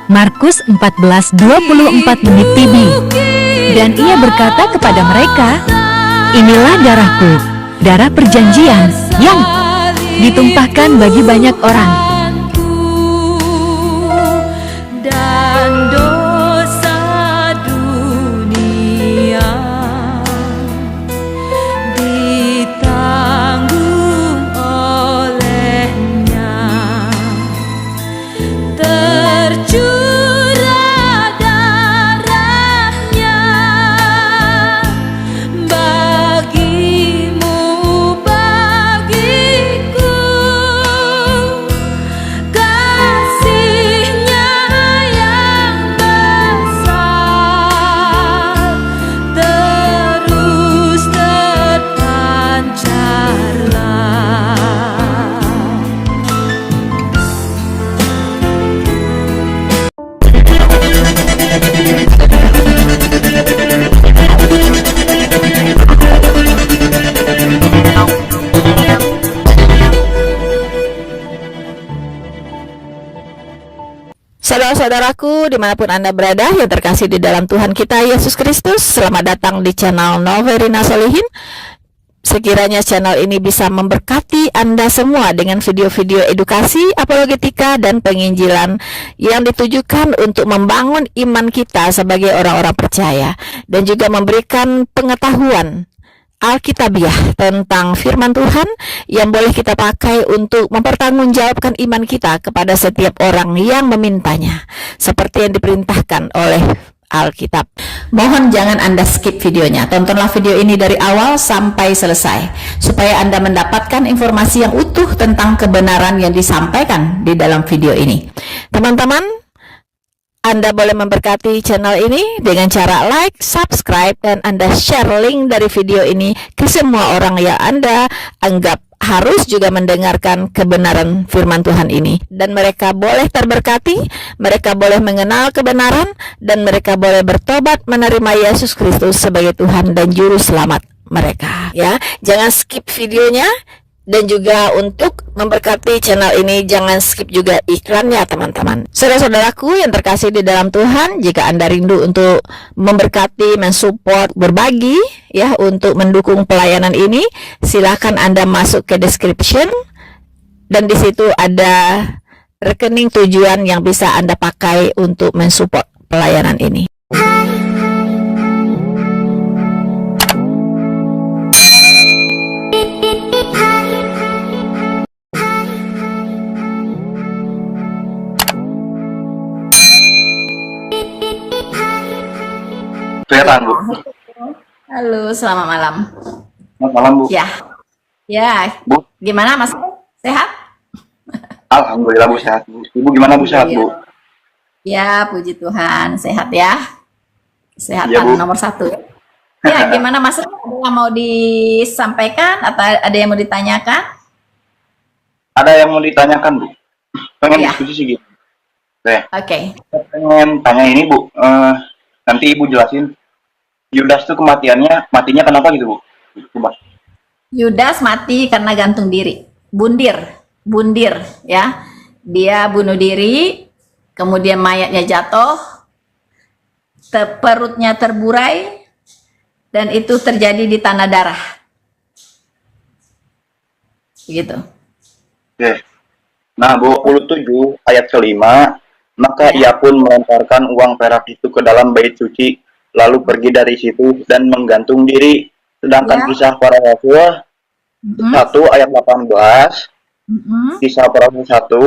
Markus 14:24 TB. Dan ia berkata kepada mereka, "Inilah darahku, darah perjanjian yang ditumpahkan bagi banyak orang." Dan dosa dunia ditanggung olehnya. Tercurah darahnya bagimu, bagiku. Kasihnya yang besar terus terpancarlah. Saudara-saudaraku, dimanapun Anda berada yang terkasih di dalam Tuhan kita Yesus Kristus, selamat datang di channel Noverina Solihin. Sekiranya channel ini bisa memberkati Anda semua dengan video-video edukasi, apologetika, dan penginjilan yang ditujukan untuk membangun iman kita sebagai orang-orang percaya, dan juga memberikan pengetahuan Alkitabiah tentang firman Tuhan yang boleh kita pakai untuk mempertanggungjawabkan iman kita kepada setiap orang yang memintanya, seperti yang diperintahkan oleh Alkitab. Mohon jangan Anda skip videonya, tontonlah video ini dari awal sampai selesai, supaya Anda mendapatkan informasi yang utuh tentang kebenaran yang disampaikan di dalam video ini. Teman-teman, Anda boleh memberkati channel ini dengan cara like, subscribe, dan Anda share link dari video ini ke semua orang yang Anda anggap harus juga mendengarkan kebenaran firman Tuhan ini. Dan mereka boleh terberkati, mereka boleh mengenal kebenaran, dan mereka boleh bertobat menerima Yesus Kristus sebagai Tuhan dan Juru Selamat mereka. Ya, jangan skip videonya. Dan juga untuk memberkati channel ini, jangan skip juga iklannya, teman-teman. Saudara-saudaraku yang terkasih di dalam Tuhan, jika Anda rindu untuk memberkati, mensupport, berbagi, ya, untuk mendukung pelayanan ini, silakan Anda masuk ke description, dan di situ ada rekening tujuan yang bisa Anda pakai untuk mensupport pelayanan ini. Kelihatan, Bu. Halo, selamat malam. Selamat malam, Bu. Ya, ya. Bu, Gimana, Mas? Sehat? alhamdulillah, Bu, sehat, Bu. Ibu gimana, Bu, sehat, Bu? Ya, puji Tuhan, sehat ya. Iya, Kesehatan Bu. nomor satu. Ya, gimana Mas? Ada yang mau disampaikan atau ada yang mau ditanyakan? Ada yang mau ditanyakan, Bu? Pengen Iya. diskusi sih, gitu. Oke. Oke. Saya pengen tanya ini, Bu. Nanti Ibu jelasin. Yudas tuh matinya kenapa gitu, Bu? Coba. Yudas mati karena gantung diri. Bundir, ya. Dia bunuh diri, kemudian mayatnya jatuh, perutnya terburai, dan itu terjadi di tanah darah. Gitu. Oke. Nah, 27 ayat kelima, maka Ya. ia pun melemparkan uang perak itu ke dalam bait suci, lalu pergi dari situ dan menggantung diri. Sedangkan Ya. kisah para rasul Mhm, 1 ayat 18, mhm, kisah para rasul 1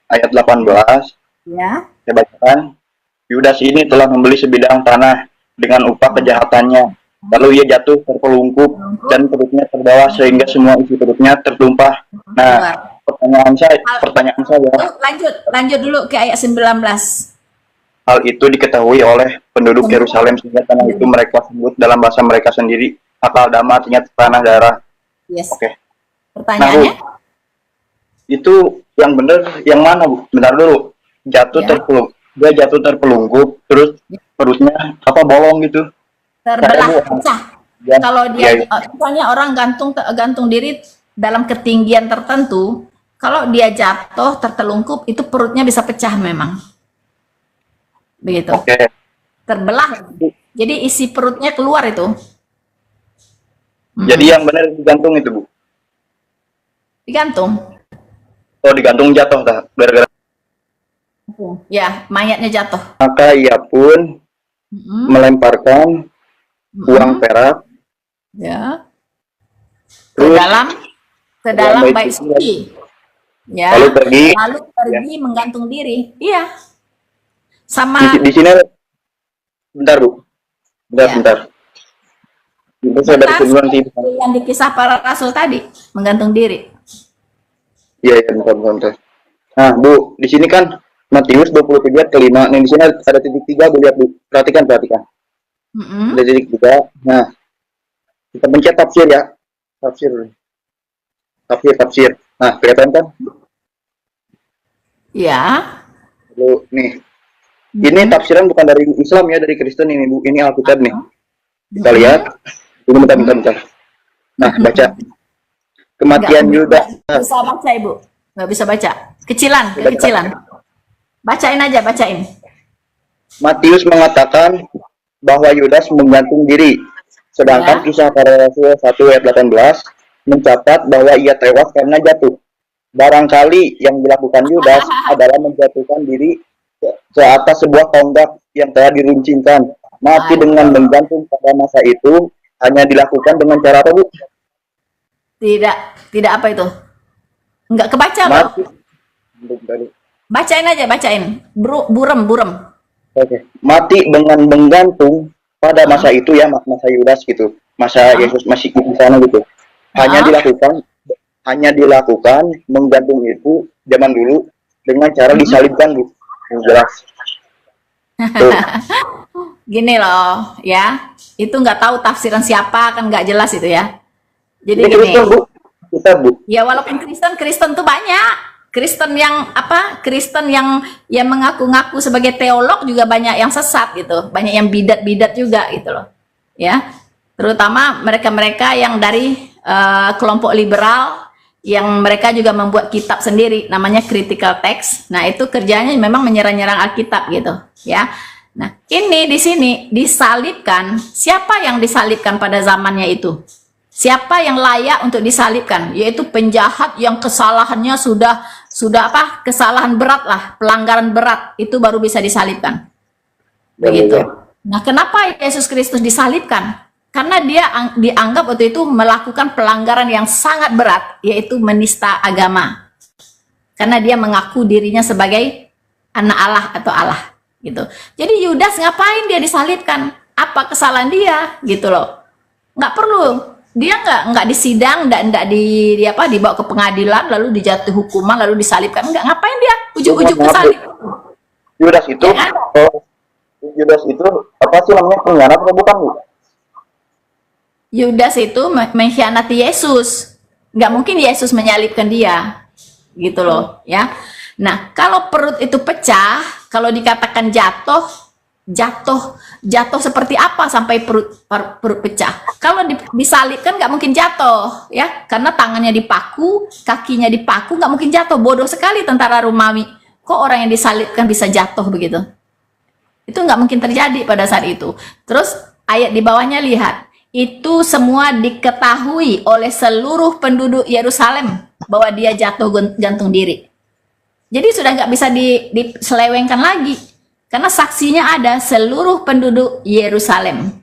ayat 18, ya. saya bacakan. Yudas ini telah membeli sebidang tanah dengan upah kejahatannya. Lalu ia jatuh terpelungkup dan perutnya terbawa sehingga semua isi perutnya tertumpah. Nah, pertanyaan saya, Lanjut dulu ke ayat 19. hal itu diketahui oleh penduduk Yerusalem sehingga tanah itu mereka sebut dalam bahasa mereka sendiri Akaldama, artinya tanah darah. Yes. Oke. Pertanyaannya? Nah, Bu, itu yang benar yang mana, Bu? Bentar dulu. Ya. Dia jatuh terpelungkup, terus perutnya bolong gitu. Terbelah, pecah. Ya, Kalau dia, ya. misalnya orang gantung diri dalam ketinggian tertentu, kalau dia jatuh tertelungkup, itu perutnya bisa pecah memang. begitu. Oke. Terbelah. Jadi isi perutnya keluar itu. Jadi yang benar digantung itu, Bu. Digantung. Oh, digantung jatuh tak? Gara-gara Ya, mayatnya jatuh. maka ia pun Mm-mm. melemparkan uang perak Ya. Ke terus dalam dalam bait bait suci. Ya. lalu pergi. Lalu pergi menggantung diri. Iya. Sama Di sini bentar, Bu. Bentar, Ya. bentar. Itu saya baca bentar, duluan sih. yang di kisah para rasul tadi, menggantung diri. Iya, iya, bentar, bentar, bentar. Nah, Bu, di sini kan Matius 23 ke 5. Nih, di sini ada titik 3, Bu, lihat, Bu. Perhatikan, perhatikan. Mm-mm. Ada titik 3. Nah, kita pencet tafsir ya. Tafsir. Tafsir, tafsir. Nah, kelihatan kan? Ya. Lalu, nih. Ini tafsiran bukan dari Islam ya, dari Kristen ini, Bu. Ini Alkitab nih. Kita lihat. Ini bentar, bentar, bentar. Nah, baca. Kematian Yudas. Nggak bisa baca, Ibu. Nggak bisa baca. Kecilan. Bacain aja, bacain. Matius mengatakan bahwa Yudas menggantung diri. Sedangkan Ya. kisah para rasul 1 ayat 18 mencatat bahwa ia tewas karena jatuh. Barangkali yang dilakukan Yudas adalah menjatuhkan diri ke atas sebuah tonggak yang telah diruncingkan. Mati dengan menggantung pada masa itu hanya dilakukan dengan cara apa, Bu? Tidak apa itu? Nggak kebaca loh. Mati. Bacain aja, bacain. Burem. Oke. Mati dengan menggantung pada masa itu ya, masa Yudas gitu. Masa Yesus masih di sana gitu. Hanya dilakukan menggantung itu zaman dulu dengan cara disalibkan, Bu. Yang jelas. Tuh. Gini loh, ya. Itu nggak tahu tafsiran siapa, kan nggak jelas itu ya. Jadi Ini gini. Kristen, Bu. Kita, Bu. Ya walaupun Kristen tuh banyak. Kristen yang Kristen yang mengaku-ngaku sebagai teolog juga banyak yang sesat gitu. Banyak yang bidat-bidat juga gitu loh. Ya. Terutama mereka-mereka yang dari kelompok liberal yang mereka juga membuat kitab sendiri namanya critical text. Nah, itu kerjanya memang menyerang-nyerang Alkitab gitu, ya. Nah, ini di sini disalibkan. Siapa yang disalibkan pada zamannya itu? Siapa yang layak untuk disalibkan? Yaitu penjahat yang kesalahannya sudah kesalahan berat lah, pelanggaran berat, itu baru bisa disalibkan. Begitu. Nah, kenapa Yesus Kristus disalibkan? Karena dia dianggap waktu itu melakukan pelanggaran yang sangat berat, yaitu menista agama. Karena dia mengaku dirinya sebagai anak Allah atau Allah, gitu. Jadi Yudas ngapain dia disalibkan? Apa kesalahan dia, gitu loh? Nggak perlu. Dia nggak disidang, nggak dibawa ke pengadilan, lalu dijatuh hukuman, lalu disalibkan. Nggak, ngapain dia ujuk-ujuk disalib? Yudas itu, Ya kan? Yudas itu apa sih namanya, pengkhianat atau bukan, Bu? Yudas itu mengkhianati Yesus. Nggak mungkin Yesus menyalibkan dia, gitu loh, ya. Nah, kalau perut itu pecah, kalau dikatakan jatuh seperti apa sampai perut pecah? Kalau disalibkan nggak mungkin jatuh, ya, karena tangannya dipaku, kakinya dipaku, nggak mungkin jatuh. Bodoh sekali tentara Romawi. Kok orang yang disalibkan bisa jatuh begitu? Itu nggak mungkin terjadi pada saat itu. Terus ayat di bawahnya lihat. Itu semua diketahui oleh seluruh penduduk Yerusalem bahwa dia jatuh gantung diri. Jadi sudah nggak bisa diselewengkan lagi. Karena saksinya ada seluruh penduduk Yerusalem.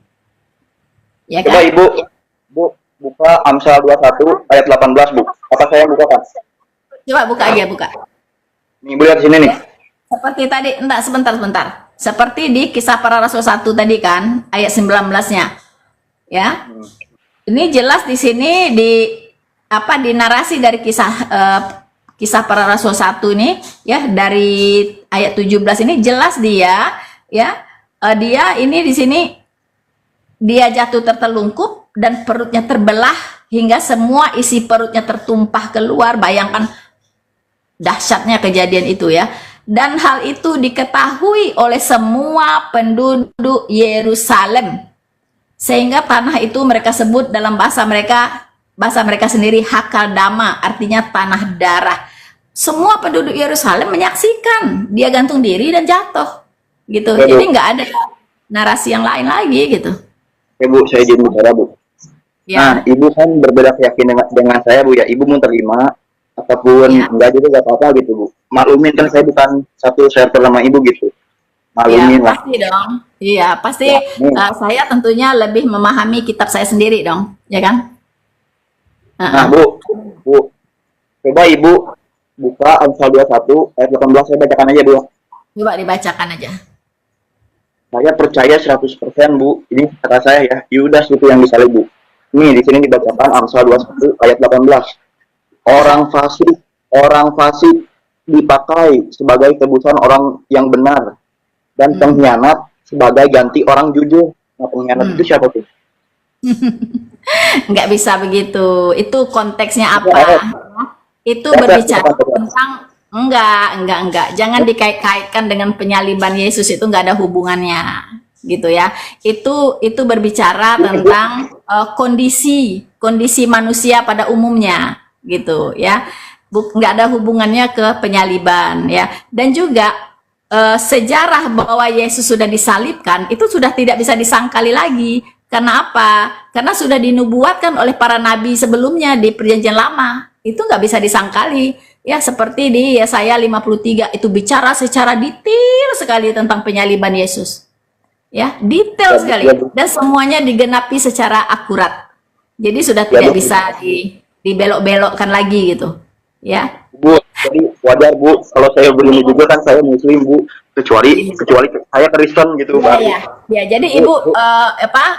Ya kan? Coba Ibu buka Amsal 21 ayat 18, Bu. Apa saya buka kan? Coba buka aja, buka. Nih, Bu, lihat sini nih. Seperti tadi, enggak, sebentar. Seperti di kisah para rasul 1 tadi kan, ayat 19-nya. Ya. Ini jelas di sini di narasi dari kisah para rasul 1 ini, ya, dari ayat 17 ini jelas dia, ya, dia ini di sini dia jatuh tertelungkup dan perutnya terbelah hingga semua isi perutnya tertumpah keluar. Bayangkan dahsyatnya kejadian itu, ya. Dan hal itu diketahui oleh semua penduduk Yerusalem. Sehingga tanah itu mereka sebut dalam bahasa mereka sendiri Hakaldama, artinya tanah darah. Semua penduduk Yerusalem menyaksikan dia gantung diri dan jatuh. gitu. Ya, Bu. Jadi nggak ada narasi yang lain lagi gitu. Ya Bu, saya izin bicara Bu. Nah, Ya, Ibu kan berbeda keyakinan dengan saya Bu ya. Ibu mau terima ataupun Ya. enggak juga nggak apa-apa gitu Bu. Maklumin kan saya bukan satu server sama Ibu gitu. ya Maklumin lah. pasti dong. Iya, pasti Ya, nih. saya tentunya lebih memahami kitab saya sendiri dong, ya kan? Nah Heeh. Bu, coba Ibu buka Amsal 21 ayat 18, saya bacakan aja Bu. Coba dibacakan aja. Saya percaya 100% Bu. Ini kata saya ya, Yudas itu yang disalib Bu. Nih di sini dibacakan Amsal 21 ayat 18. Orang fasik dipakai sebagai tebusan orang yang benar dan pengkhianat sebagai ganti orang jujur. Nah, pengkhianat itu siapa tuh? Nggak bisa begitu. Itu konteksnya apa? Ya, Itu ya, berbicara ya, ya. tentang enggak. Jangan dikait-kaitkan dengan penyaliban Yesus, itu nggak ada hubungannya, gitu ya. Itu berbicara tentang kondisi manusia pada umumnya, gitu ya. Nggak ada hubungannya ke penyaliban ya. Dan juga sejarah bahwa Yesus sudah disalibkan itu sudah tidak bisa disangkali lagi. Karena apa? Karena sudah dinubuatkan oleh para nabi sebelumnya di Perjanjian Lama. Itu nggak bisa disangkali. Ya, seperti di Yesaya 53 itu bicara secara detail sekali tentang penyaliban Yesus. Ya, detail sekali dan semuanya digenapi secara akurat. Jadi sudah tidak bisa dibelok-belokkan lagi gitu. Ya. Bu, jadi wajar Bu, kalau saya begini juga kan saya Muslim Bu, kecuali saya Kristen gitu Mbak. Ya, jadi Ibu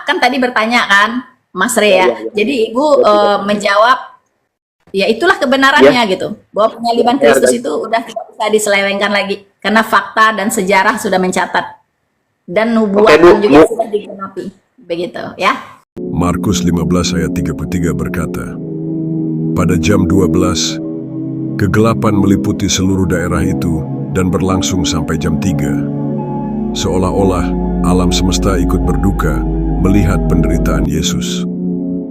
kan tadi bertanya kan, Mas Re ya. Ya. Jadi Ibu menjawab, ya itulah kebenarannya gitu, bahwa penyaliban Kristus itu udah tidak bisa diselewengkan lagi, karena fakta dan sejarah sudah mencatat dan nubuatan juga sudah digenapi, begitu ya. Markus 15 ayat 33 berkata, pada jam 12, kegelapan meliputi seluruh daerah itu dan berlangsung sampai jam 3. Seolah-olah alam semesta ikut berduka melihat penderitaan Yesus.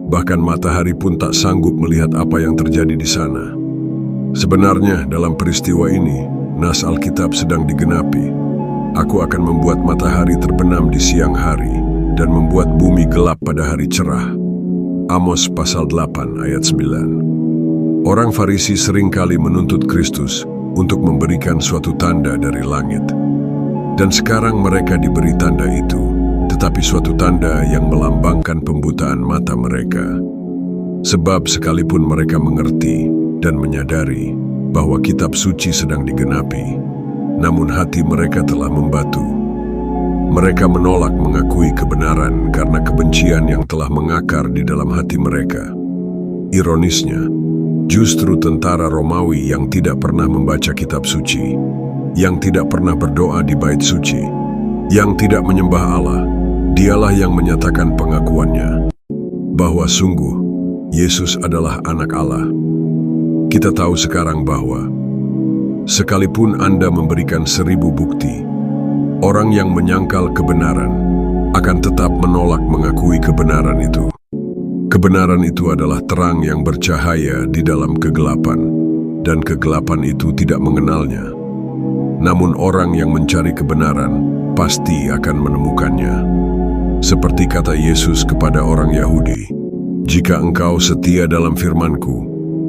Bahkan matahari pun tak sanggup melihat apa yang terjadi di sana. Sebenarnya dalam peristiwa ini, nas Alkitab sedang digenapi. Aku akan membuat matahari terbenam di siang hari dan membuat bumi gelap pada hari cerah. Amos pasal 8 ayat 9. Orang Farisi seringkali menuntut Kristus untuk memberikan suatu tanda dari langit. Dan sekarang mereka diberi tanda itu, tetapi suatu tanda yang melambangkan pembutaan mata mereka. Sebab sekalipun mereka mengerti dan menyadari bahwa kitab suci sedang digenapi, namun hati mereka telah membatu. Mereka menolak mengakui kebenaran karena kebencian yang telah mengakar di dalam hati mereka. Ironisnya, justru tentara Romawi yang tidak pernah membaca kitab suci, yang tidak pernah berdoa di bait suci, yang tidak menyembah Allah, dialah yang menyatakan pengakuannya bahwa sungguh Yesus adalah anak Allah. Kita tahu sekarang bahwa sekalipun Anda memberikan 1000 bukti, orang yang menyangkal kebenaran akan tetap menolak mengakui kebenaran itu. Kebenaran itu adalah terang yang bercahaya di dalam kegelapan, dan kegelapan itu tidak mengenalnya. Namun orang yang mencari kebenaran pasti akan menemukannya. Seperti kata Yesus kepada orang Yahudi, jika engkau setia dalam firman-Ku,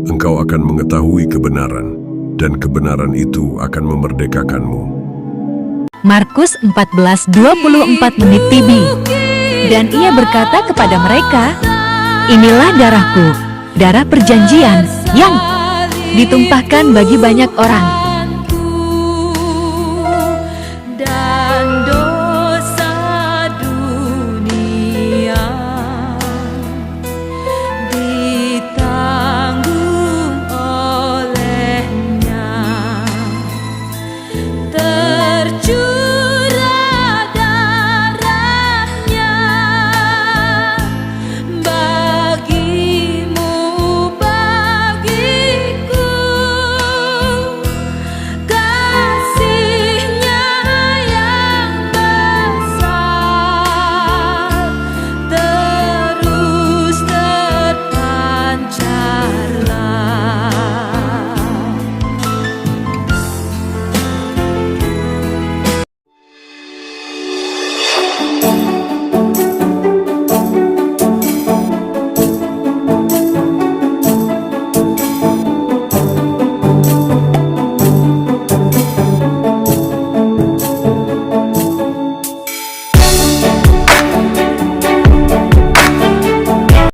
engkau akan mengetahui kebenaran, dan kebenaran itu akan memerdekakanmu. Markus 14:24 TV. Dan ia berkata kepada mereka, inilah darahku, darah perjanjian yang ditumpahkan bagi banyak orang.